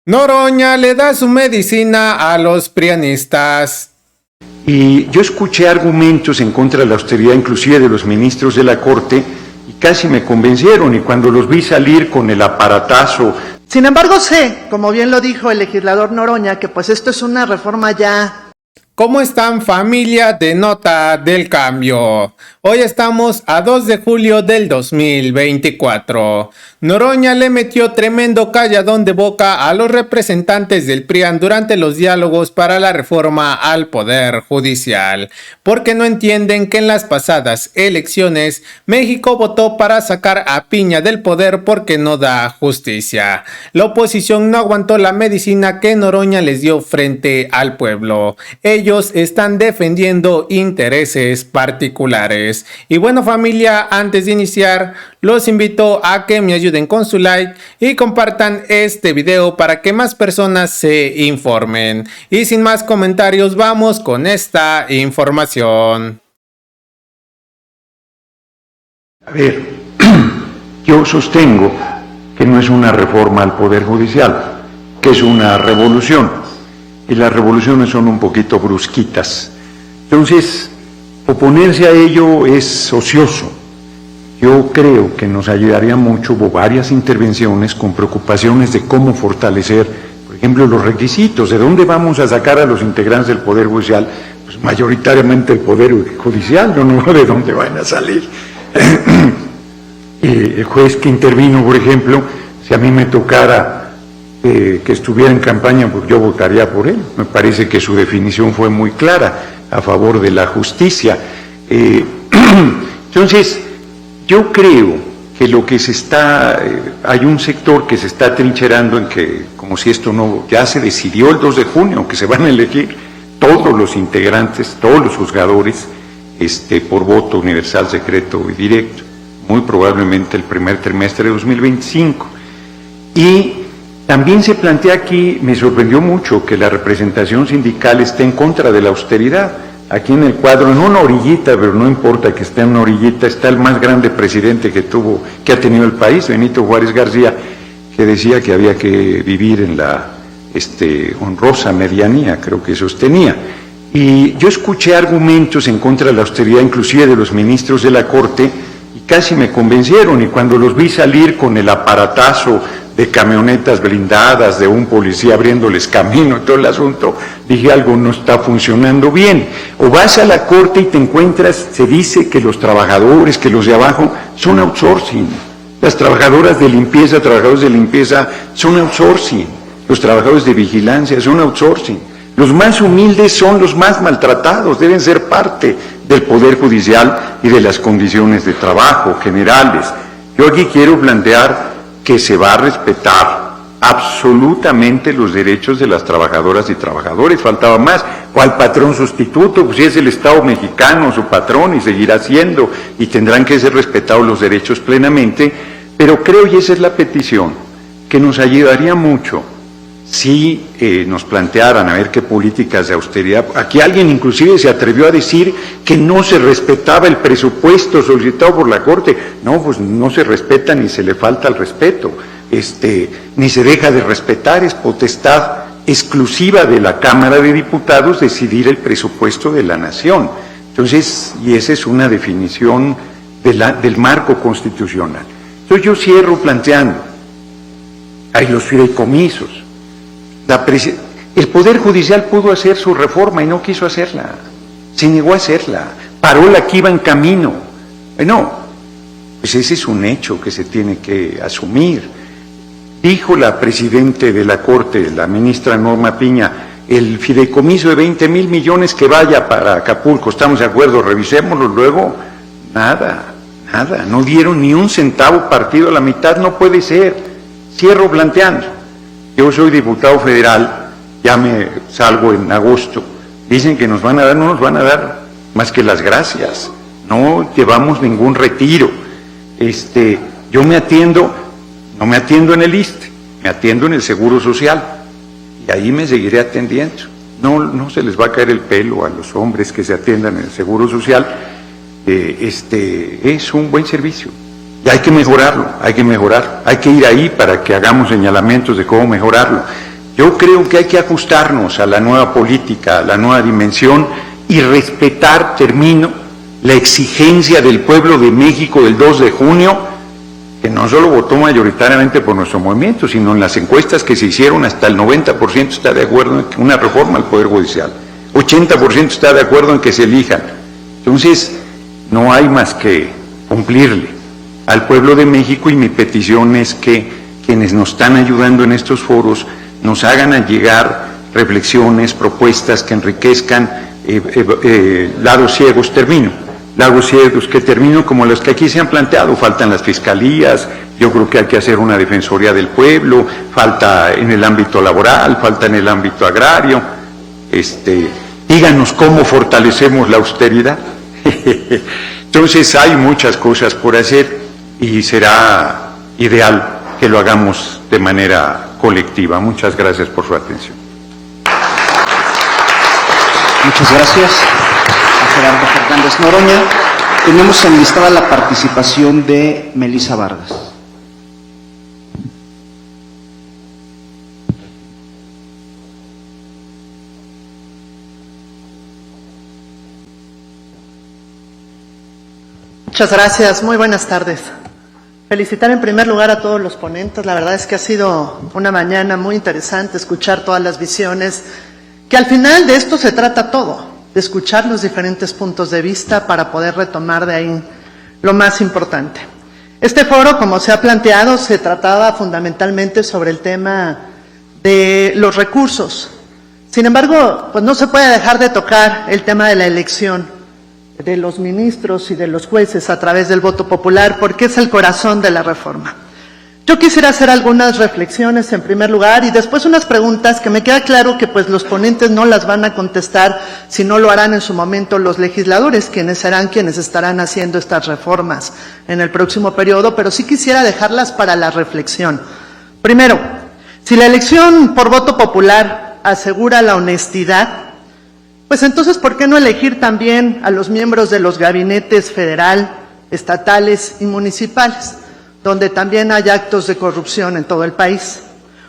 Noroña le da su medicina a los prianistas. Y yo escuché argumentos en contra de la austeridad, inclusive de los ministros de la Corte, y casi me convencieron, y cuando los vi salir con el aparatazo... Sin embargo, sé, como bien lo dijo el legislador Noroña, que pues esto es una reforma ya... ¿Cómo están, familia de Nota del Cambio? Hoy estamos a 2 de julio del 2024. Noroña le metió tremendo calladón de boca a los representantes del PRIAN durante los diálogos para la reforma al Poder Judicial, porque no entienden que en las pasadas elecciones México votó para sacar a Piña del poder porque no da justicia. La oposición no aguantó la medicina que Noroña les dio frente al pueblo. Ellos están defendiendo intereses particulares. Y bueno, familia, antes de iniciar, los invito a que me ayuden con su like y compartan este video para que más personas se informen. Y sin más comentarios, vamos con esta información. A ver, yo sostengo que no es una reforma al Poder Judicial, que es una revolución. Y las revoluciones son un poquito brusquitas. Entonces, oponerse a ello es ocioso. Yo creo que nos ayudaría mucho, hubo varias intervenciones con preocupaciones de cómo fortalecer, por ejemplo, los requisitos, de dónde vamos a sacar a los integrantes del Poder Judicial, pues mayoritariamente el Poder Judicial, no de dónde van a salir. El juez que intervino, por ejemplo, si a mí me tocara que estuviera en campaña, pues yo votaría por él. Me parece que su definición fue muy clara, a favor de la justicia. Entonces, yo creo que lo que se está, hay un sector que se está trincherando en que, como si esto no, ya se decidió el 2 de junio, que se van a elegir todos los integrantes, todos los juzgadores, por voto universal, secreto y directo, muy probablemente el primer trimestre de 2025. Y también se plantea aquí, me sorprendió mucho que la representación sindical esté en contra de la austeridad. Aquí en el cuadro, en una orillita, pero no importa que esté en una orillita, está el más grande presidente que ha tenido el país, Benito Juárez García, que decía que había que vivir en la honrosa medianía, creo que sostenía. Y yo escuché argumentos en contra de la austeridad, inclusive de los ministros de la Corte, y casi me convencieron, y cuando los vi salir con el aparatazo de camionetas blindadas, de un policía abriéndoles camino y todo el asunto, dije algo no está funcionando bien. O vas a la Corte y te encuentras, se dice que los trabajadores, que los de abajo, son outsourcing. Las trabajadoras de limpieza, trabajadores de limpieza, son outsourcing. Los trabajadores de vigilancia son outsourcing. Los más humildes son los más maltratados, deben ser parte del Poder Judicial y de las condiciones de trabajo generales. Yo aquí quiero plantear que se va a respetar absolutamente los derechos de las trabajadoras y trabajadores, faltaba más, o al patrón sustituto, pues si es el Estado mexicano su patrón y seguirá siendo, y tendrán que ser respetados los derechos plenamente, pero creo, y esa es la petición, que nos ayudaría mucho si nos plantearan a ver qué políticas de austeridad. Aquí alguien inclusive se atrevió a decir que no se respetaba el presupuesto solicitado por la Corte. No, pues no se respeta ni se le falta el respeto, ni se deja de respetar, es potestad exclusiva de la Cámara de Diputados decidir el presupuesto de la nación. Entonces, y esa es una definición del marco constitucional. Entonces yo cierro planteando, hay los fideicomisos. El Poder Judicial pudo hacer su reforma y no quiso hacerla, se negó a hacerla, paró la que iba en camino. Bueno, pues ese es un hecho que se tiene que asumir. Dijo la presidenta de la Corte, la ministra Norma Piña, el fideicomiso de 20 mil millones que vaya para Acapulco, estamos de acuerdo, revisémoslo luego. Nada, no dieron ni un centavo partido a la mitad, no puede ser. Cierro planteando. Yo soy diputado federal, ya me salgo en agosto, dicen que nos van a dar, no nos van a dar más que las gracias, no llevamos ningún retiro. Yo me atiendo, no me atiendo en el ISSSTE, me atiendo en el Seguro Social, y ahí me seguiré atendiendo. No se les va a caer el pelo a los hombres que se atiendan en el Seguro Social, es un buen servicio. Y hay que mejorarlo, hay que ir ahí para que hagamos señalamientos de cómo mejorarlo. Yo creo que hay que ajustarnos a la nueva política, a la nueva dimensión y respetar, termino, la exigencia del pueblo de México del 2 de junio, que no solo votó mayoritariamente por nuestro movimiento, sino en las encuestas que se hicieron hasta el 90% está de acuerdo en que una reforma al Poder Judicial, 80% está de acuerdo en que se elijan. Entonces, no hay más que cumplirle al pueblo de México, y mi petición es que quienes nos están ayudando en estos foros nos hagan llegar reflexiones, propuestas que enriquezcan lados ciegos, como los que aquí se han planteado. Faltan las fiscalías, yo creo que hay que hacer una defensoría del pueblo, falta en el ámbito laboral, falta en el ámbito agrario. Díganos cómo fortalecemos la austeridad. Entonces hay muchas cosas por hacer y será ideal que lo hagamos de manera colectiva. Muchas gracias por su atención. Muchas gracias a Gerardo Fernández Noroña. Tenemos enlistada la participación de Melissa Vargas. Muchas gracias, muy buenas tardes. Felicitar en primer lugar a todos los ponentes. La verdad es que ha sido una mañana muy interesante escuchar todas las visiones, que al final de esto se trata todo, de escuchar los diferentes puntos de vista para poder retomar de ahí lo más importante. Este foro, como se ha planteado, se trataba fundamentalmente sobre el tema de los recursos. Sin embargo, pues no se puede dejar de tocar el tema de la elección de los ministros y de los jueces a través del voto popular, porque es el corazón de la reforma. Yo quisiera hacer algunas reflexiones en primer lugar y después unas preguntas que me queda claro que pues los ponentes no las van a contestar, si no lo harán en su momento los legisladores, quienes serán quienes estarán haciendo estas reformas en el próximo periodo, pero sí quisiera dejarlas para la reflexión. Primero, si la elección por voto popular asegura la honestidad, pues entonces, ¿por qué no elegir también a los miembros de los gabinetes federal, estatales y municipales, donde también hay actos de corrupción en todo el país?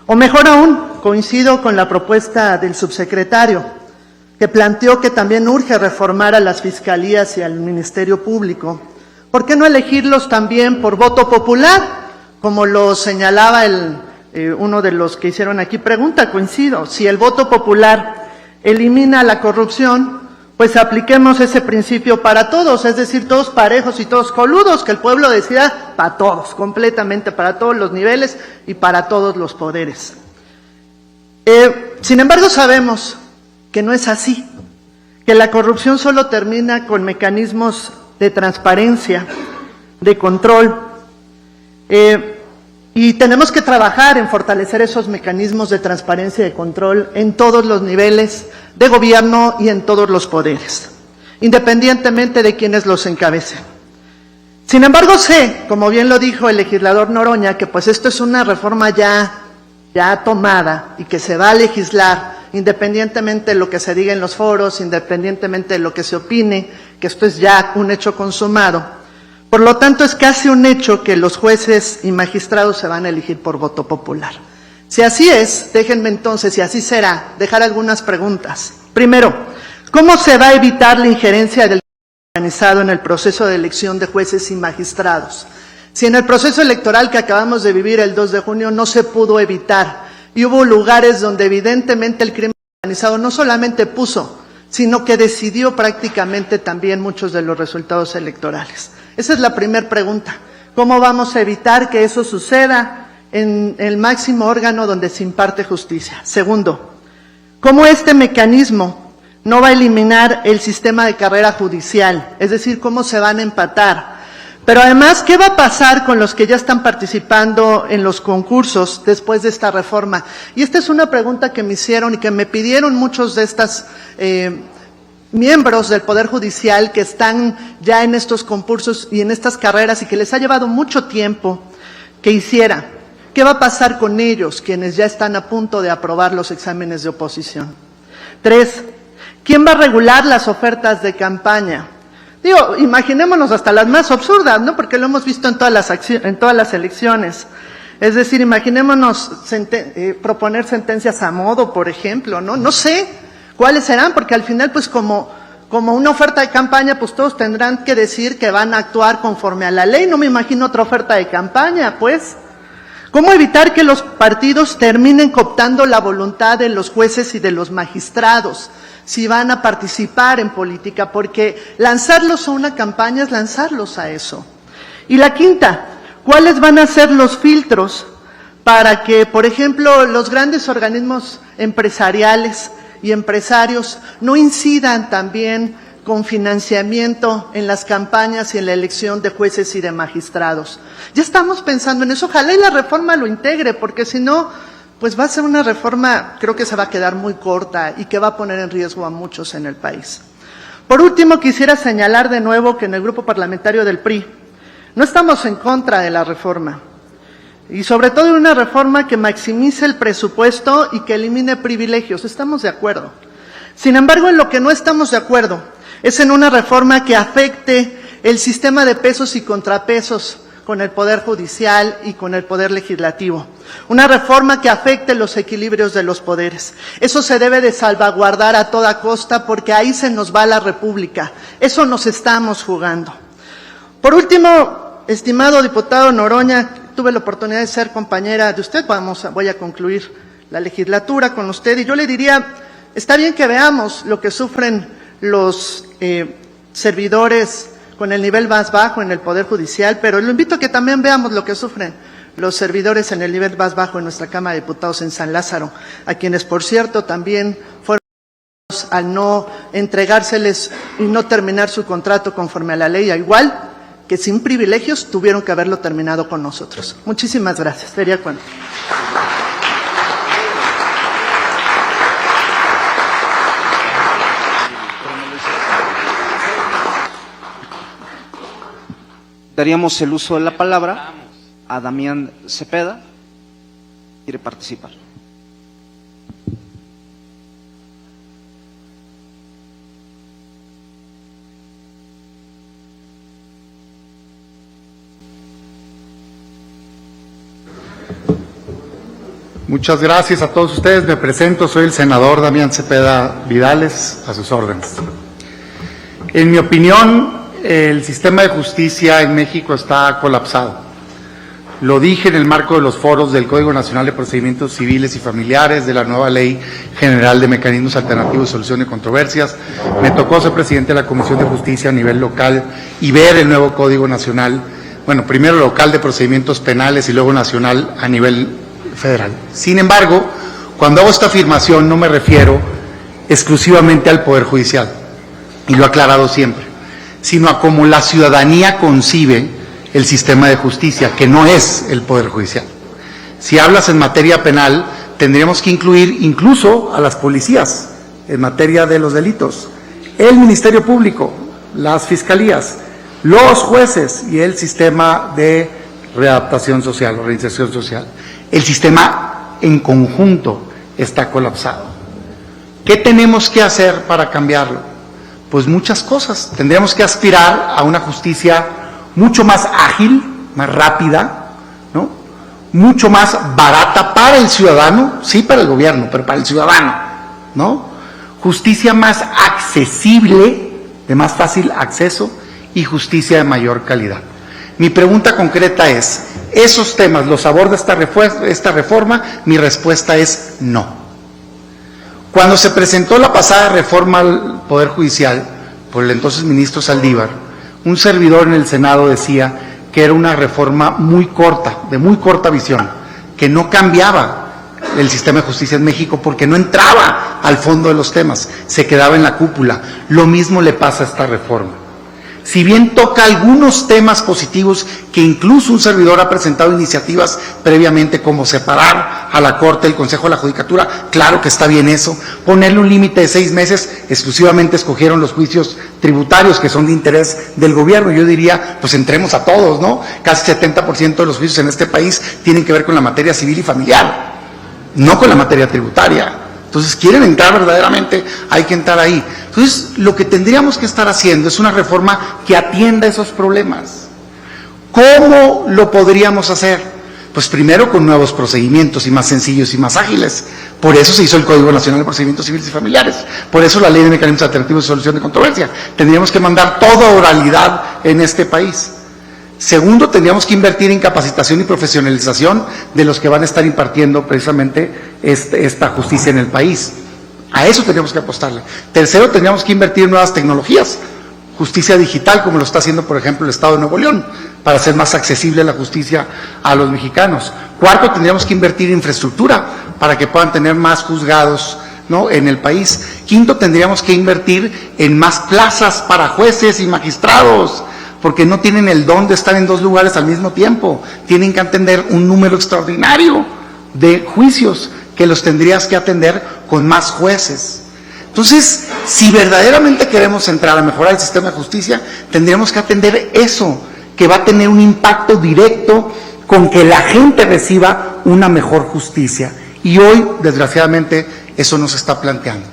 O mejor aún, coincido con la propuesta del subsecretario, que planteó que también urge reformar a las fiscalías y al Ministerio Público. ¿Por qué no elegirlos también por voto popular? Como lo señalaba uno de los que hicieron aquí pregunta, coincido. Si el voto popular elimina la corrupción, pues apliquemos ese principio para todos, es decir, todos parejos y todos coludos, que el pueblo decida para todos, completamente, para todos los niveles y para todos los poderes. Sin embargo, sabemos que no es así, que la corrupción solo termina con mecanismos de transparencia, de control, y tenemos que trabajar en fortalecer esos mecanismos de transparencia y de control en todos los niveles de gobierno y en todos los poderes, independientemente de quienes los encabecen. Sin embargo, sé, como bien lo dijo el legislador Noroña, que pues esto es una reforma ya tomada y que se va a legislar independientemente de lo que se diga en los foros, independientemente de lo que se opine, que esto es ya un hecho consumado. Por lo tanto, es casi un hecho que los jueces y magistrados se van a elegir por voto popular. Si así es, déjenme entonces, si así será, dejar algunas preguntas. Primero, ¿cómo se va a evitar la injerencia del organizado en el proceso de elección de jueces y magistrados? Si en el proceso electoral que acabamos de vivir el 2 de junio no se pudo evitar y hubo lugares donde evidentemente el crimen organizado no solamente puso, sino que decidió prácticamente también muchos de los resultados electorales. Esa es la primera pregunta. ¿Cómo vamos a evitar que eso suceda en el máximo órgano donde se imparte justicia? Segundo, ¿cómo este mecanismo no va a eliminar el sistema de carrera judicial? Es decir, ¿cómo se van a empatar? Pero además, ¿qué va a pasar con los que ya están participando en los concursos después de esta reforma? Y esta es una pregunta que me hicieron y que me pidieron muchos de estas miembros del Poder Judicial que están ya en estos concursos y en estas carreras y que les ha llevado mucho tiempo que hiciera. ¿Qué va a pasar con ellos, quienes ya están a punto de aprobar los exámenes de oposición? 3, ¿quién va a regular las ofertas de campaña? Imaginémonos hasta las más absurdas, ¿no? Porque lo hemos visto en todas las elecciones. Es decir, imaginémonos proponer sentencias a modo, por ejemplo, ¿no? No sé cuáles serán, porque al final, pues como una oferta de campaña, pues todos tendrán que decir que van a actuar conforme a la ley. No me imagino otra oferta de campaña, pues. ¿Cómo evitar que los partidos terminen cooptando la voluntad de los jueces y de los magistrados si van a participar en política? Porque lanzarlos a una campaña es lanzarlos a eso. Y la quinta, ¿cuáles van a ser los filtros para que, por ejemplo, los grandes organismos empresariales y empresarios no incidan también con financiamiento en las campañas y en la elección de jueces y de magistrados? Ya estamos pensando en eso. Ojalá y la reforma lo integre, porque si no, pues va a ser una reforma, creo que se va a quedar muy corta y que va a poner en riesgo a muchos en el país. Por último, quisiera señalar de nuevo que en el grupo parlamentario del PRI no estamos en contra de la reforma, y sobre todo de una reforma que maximice el presupuesto y que elimine privilegios. Estamos de acuerdo. Sin embargo, en lo que no estamos de acuerdo es en una reforma que afecte el sistema de pesos y contrapesos con el Poder Judicial y con el Poder Legislativo. Una reforma que afecte los equilibrios de los poderes. Eso se debe de salvaguardar a toda costa, porque ahí se nos va la República. Eso nos estamos jugando. Por último, estimado diputado Noroña, tuve la oportunidad de ser compañera de usted, voy a concluir la legislatura con usted, y yo le diría, está bien que veamos lo que sufren los servidores con el nivel más bajo en el Poder Judicial, pero lo invito a que también veamos lo que sufren los servidores en el nivel más bajo en nuestra Cámara de Diputados en San Lázaro, a quienes, por cierto, también fueron al no entregárseles y no terminar su contrato conforme a la ley, al igual que sin privilegios tuvieron que haberlo terminado con nosotros. Muchísimas gracias. Sería cuanto. Daríamos el uso de la palabra a Damián Cepeda. ¿Quiere participar? Muchas gracias a todos ustedes. Me presento, soy el senador Damián Cepeda Vidales, a sus órdenes. En mi opinión, el sistema de justicia en México está colapsado. Lo dije en el marco de los foros del Código Nacional de Procedimientos Civiles y Familiares, de la nueva Ley General de Mecanismos Alternativos de Solución de Controversias. Me tocó ser presidente de la Comisión de Justicia a nivel local y ver el nuevo Código Nacional, bueno, primero local de procedimientos penales y luego nacional a nivel federal. Sin embargo, cuando hago esta afirmación no me refiero exclusivamente al Poder Judicial, y lo he aclarado siempre, sino a cómo la ciudadanía concibe el sistema de justicia, que no es el Poder Judicial. Si hablas en materia penal, tendríamos que incluir incluso a las policías en materia de los delitos, el Ministerio Público, las fiscalías, los jueces y el sistema de readaptación social o reinserción social. El sistema en conjunto está colapsado. ¿Qué tenemos que hacer para cambiarlo? Pues muchas cosas. Tendríamos que aspirar a una justicia mucho más ágil, más rápida, ¿no? Mucho más barata para el ciudadano, sí para el gobierno, pero para el ciudadano, ¿no? Justicia más accesible, de más fácil acceso, y justicia de mayor calidad. Mi pregunta concreta es, ¿esos temas los aborda esta reforma? Mi respuesta es no. Cuando se presentó la pasada reforma al Poder Judicial por el entonces ministro Saldívar, un servidor en el Senado decía que era una reforma muy corta, de muy corta visión, que no cambiaba el sistema de justicia en México porque no entraba al fondo de los temas, se quedaba en la cúpula. Lo mismo le pasa a esta reforma. Si bien toca algunos temas positivos, que incluso un servidor ha presentado iniciativas previamente, como separar a la Corte del Consejo de la Judicatura, claro que está bien eso, ponerle un límite de 6 meses, exclusivamente escogieron los juicios tributarios que son de interés del gobierno. Yo diría, pues entremos a todos, ¿no? Casi 70% de los juicios en este país tienen que ver con la materia civil y familiar, no con la materia tributaria. Entonces, quieren entrar verdaderamente, hay que entrar ahí. Entonces, lo que tendríamos que estar haciendo es una reforma que atienda esos problemas. ¿Cómo lo podríamos hacer? Pues primero con nuevos procedimientos y más sencillos y más ágiles. Por eso se hizo el Código Nacional de Procedimientos Civiles y Familiares. Por eso la Ley de Mecanismos Alternativos de Solución de Controversia. Tendríamos que mandar toda oralidad en este país. Segundo, tendríamos que invertir en capacitación y profesionalización de los que van a estar impartiendo precisamente esta justicia en el país. A eso tendríamos que apostarle. Tercero, tendríamos que invertir en nuevas tecnologías. Justicia digital, como lo está haciendo, por ejemplo, el Estado de Nuevo León, para hacer más accesible la justicia a los mexicanos. Cuarto, tendríamos que invertir en infraestructura para que puedan tener más juzgados, ¿no?, en el país. Quinto, tendríamos que invertir en más plazas para jueces y magistrados, porque no tienen el don de estar en dos lugares al mismo tiempo. Tienen que atender un número extraordinario de juicios que los tendrías que atender con más jueces. Entonces, si verdaderamente queremos entrar a mejorar el sistema de justicia, tendríamos que atender eso, que va a tener un impacto directo con que la gente reciba una mejor justicia. Y hoy, desgraciadamente, eso no se está planteando.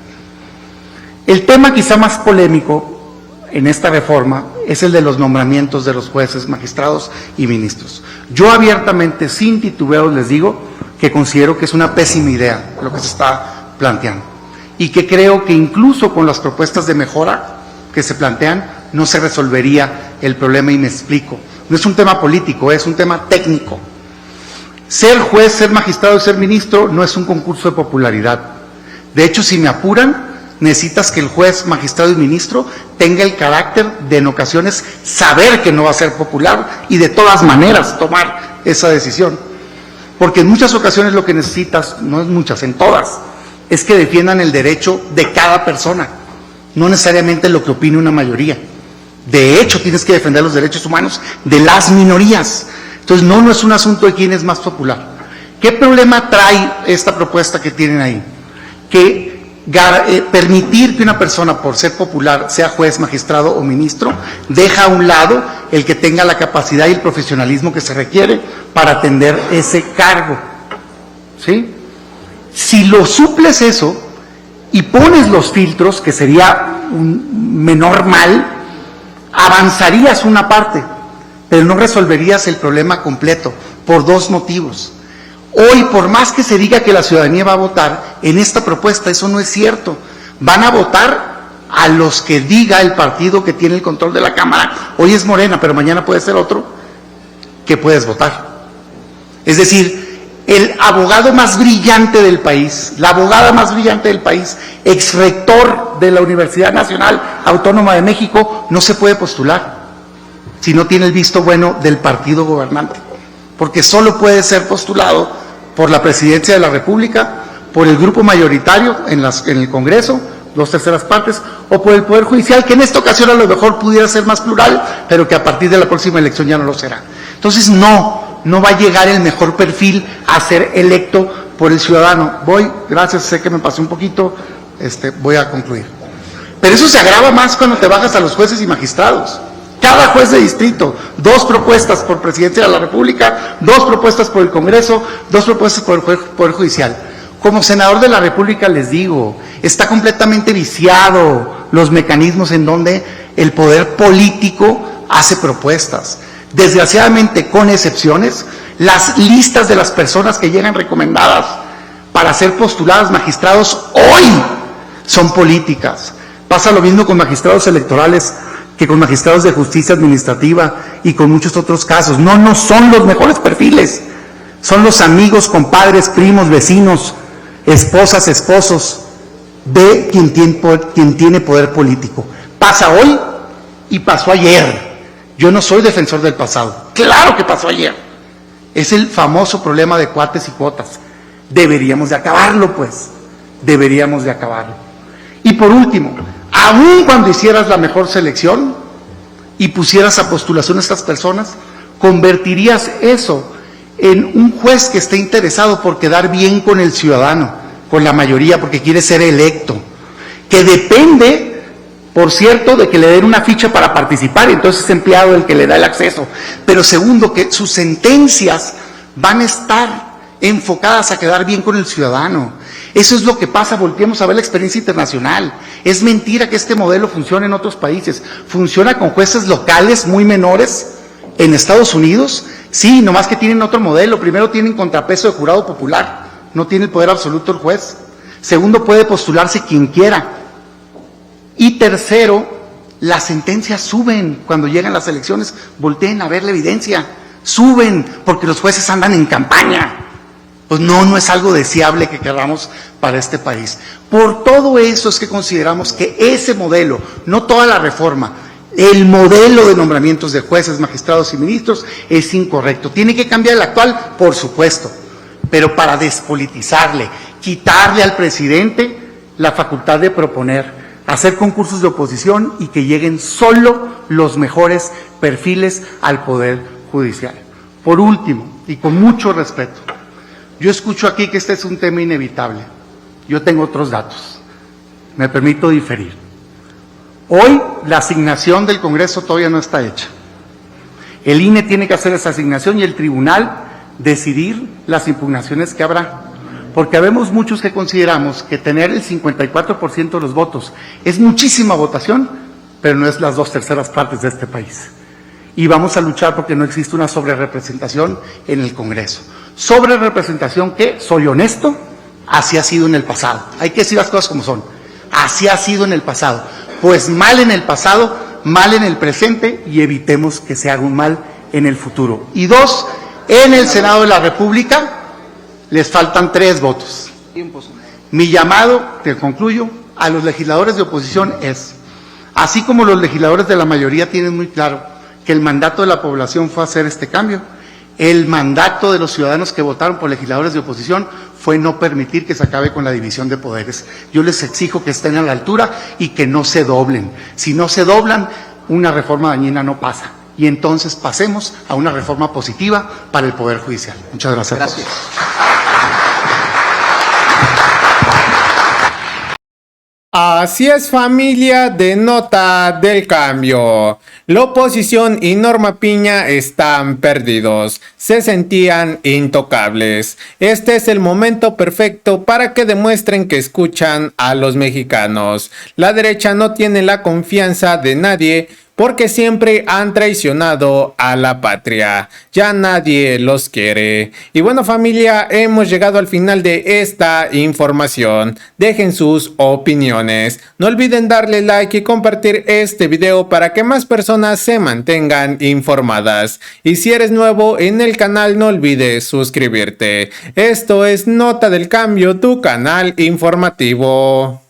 El tema quizá más polémico en esta reforma es el de los nombramientos de los jueces, magistrados y ministros. Yo abiertamente, sin titubeos, les digo que considero que es una pésima idea lo que se está planteando. Y que creo que incluso con las propuestas de mejora que se plantean, no se resolvería el problema, y me explico. No es un tema político, es un tema técnico. Ser juez, ser magistrado y ser ministro no es un concurso de popularidad. De hecho, si me apuran, necesitas que el juez, magistrado y ministro tenga el carácter de, en ocasiones, saber que no va a ser popular y de todas maneras tomar esa decisión. Porque en muchas ocasiones lo que necesitas, no es muchas, en todas, es que defiendan el derecho de cada persona, no necesariamente lo que opine una mayoría. De hecho, tienes que defender los derechos humanos de las minorías. Entonces, no es un asunto de quién es más popular. ¿Qué problema trae esta propuesta que tienen ahí? Que permitir que una persona, por ser popular, sea juez, magistrado o ministro, deja a un lado el que tenga la capacidad y el profesionalismo que se requiere para atender ese cargo. ¿Sí? Si lo suples eso y pones los filtros, que sería un menor mal, avanzarías una parte, pero no resolverías el problema completo, por dos motivos. Hoy, por más que se diga que la ciudadanía va a votar, en esta propuesta eso no es cierto. Van a votar a los que diga el partido que tiene el control de la Cámara. Hoy es Morena, pero mañana puede ser otro, que puedes votar. Es decir, el abogado más brillante del país, la abogada más brillante del país, ex rector de la Universidad Nacional Autónoma de México, no se puede postular si no tiene el visto bueno del partido gobernante, porque solo puede ser postulado por la Presidencia de la República, por el grupo mayoritario en el Congreso, 2/3 partes, o por el Poder Judicial, que en esta ocasión a lo mejor pudiera ser más plural, pero que a partir de la próxima elección ya no lo será. Entonces, no va a llegar el mejor perfil a ser electo por el ciudadano. Gracias, sé que me pasé un poquito, voy a concluir. Pero eso se agrava más cuando te bajas a los jueces y magistrados. Cada juez de distrito, 2 propuestas por Presidencia de la República, 2 propuestas por el Congreso, 2 propuestas por el Poder Judicial. Como senador de la República les digo, está completamente viciado los mecanismos en donde el poder político hace propuestas. Desgraciadamente, con excepciones, las listas de las personas que llegan recomendadas para ser postuladas magistrados hoy son políticas. Pasa lo mismo con magistrados electorales que con magistrados de justicia administrativa y con muchos otros casos. No son los mejores perfiles. Son los amigos, compadres, primos, vecinos, esposas, esposos de quien tiene poder político. Pasa hoy y pasó ayer. Yo no soy defensor del pasado. Claro que pasó ayer. Es el famoso problema de cuates y cuotas. Deberíamos de acabarlo, pues. Deberíamos de acabarlo. Y por último, aun cuando hicieras la mejor selección y pusieras a postulación a estas personas, convertirías eso en un juez que esté interesado por quedar bien con el ciudadano, con la mayoría, porque quiere ser electo, que depende, por cierto, de que le den una ficha para participar, entonces es empleado el que le da el acceso. Pero segundo, que sus sentencias van a estar enfocadas a quedar bien con el ciudadano. Eso es lo que pasa, volteemos a ver la experiencia internacional. Es mentira que este modelo funcione en otros países. Funciona con jueces locales muy menores En Estados Unidos, sí, nomás que tienen otro modelo. Primero tienen contrapeso de jurado popular, no tiene el poder absoluto el juez. Segundo, puede postularse quien quiera. Y tercero, las sentencias suben cuando llegan las elecciones. Volteen a ver la evidencia. Suben porque los jueces andan en campaña. Pues no es algo deseable que queramos para este país. Por todo eso es que consideramos que ese modelo, no toda la reforma, el modelo de nombramientos de jueces, magistrados y ministros es incorrecto. ¿Tiene que cambiar el actual? Por supuesto, pero para despolitizarle, quitarle al presidente la facultad de proponer, hacer concursos de oposición y que lleguen solo los mejores perfiles al Poder Judicial. Por último, y con mucho respeto, yo escucho aquí que este es un tema inevitable. Yo tengo otros datos. Me permito diferir. Hoy la asignación del Congreso todavía no está hecha. El INE tiene que hacer esa asignación y el tribunal decidir las impugnaciones que habrá. Porque habemos muchos que consideramos que tener el 54% de los votos es muchísima votación, pero no es las 2/3 partes de este país. Y vamos a luchar porque no existe una sobrerepresentación en el Congreso. Sobrerepresentación que, soy honesto, así ha sido en el pasado. Hay que decir las cosas como son. Así ha sido en el pasado. Pues mal en el pasado, mal en el presente y evitemos que se haga un mal en el futuro. Y dos, en el Senado de la República les faltan 3 votos. Mi llamado, te concluyo, a los legisladores de oposición es, así como los legisladores de la mayoría tienen muy claro que el mandato de la población fue hacer este cambio, el mandato de los ciudadanos que votaron por legisladores de oposición fue no permitir que se acabe con la división de poderes. Yo les exijo que estén a la altura y que no se doblen. Si no se doblan, una reforma dañina no pasa. Y entonces pasemos a una reforma positiva para el Poder Judicial. Muchas gracias. Gracias. Así es, familia de Nota del Cambio. La oposición y Norma Piña están perdidos. Se sentían intocables. Este es el momento perfecto para que demuestren que escuchan a los mexicanos. La derecha no tiene la confianza de nadie porque siempre han traicionado a la patria. Ya nadie los quiere. Y bueno, familia, hemos llegado al final de esta información. Dejen sus opiniones. No olviden darle like y compartir este video para que más personas se mantengan informadas. Y si eres nuevo en el canal, no olvides suscribirte. Esto es Nota del Cambio, tu canal informativo.